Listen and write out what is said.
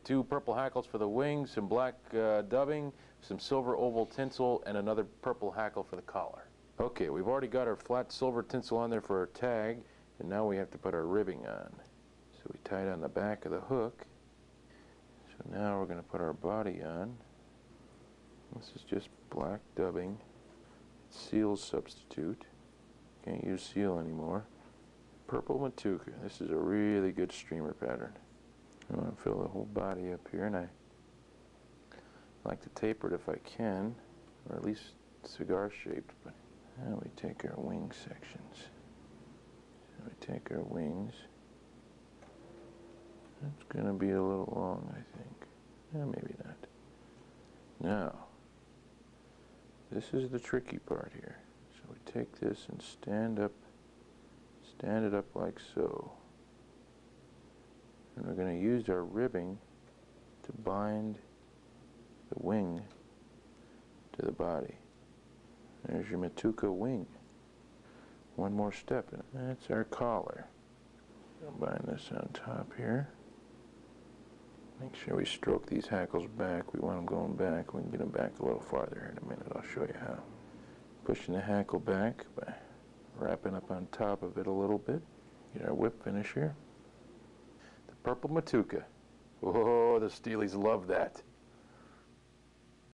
2 purple hackles for the wings, some black dubbing, some silver oval tinsel, and another purple hackle for the collar. Okay, we've already got our flat silver tinsel on there for our tag, and now we have to put our ribbing on. So we tie it on the back of the hook. So now we're going to put our body on. This is just black dubbing, seal substitute. Can't use seal anymore. Purple Matuka. This is a really good streamer pattern. I want to fill the whole body up here, and I like to taper it if I can, or at least cigar shaped. But now we take our wing sections. So we take our wings. It's going to be a little long, I think. Maybe not. Now, this is the tricky part here. So we take this and stand it up like so. And we're going to use our ribbing to bind the wing to the body. There's your Matuka wing. One more step, and that's our collar. I'll bind this on top here. Make sure we stroke these hackles back. We want them going back. We can get them back a little farther here in a minute. I'll show you how. Pushing the hackle back by wrapping up on top of it a little bit. Get our whip finish here. The purple Matuka. Oh, the Steelies love that.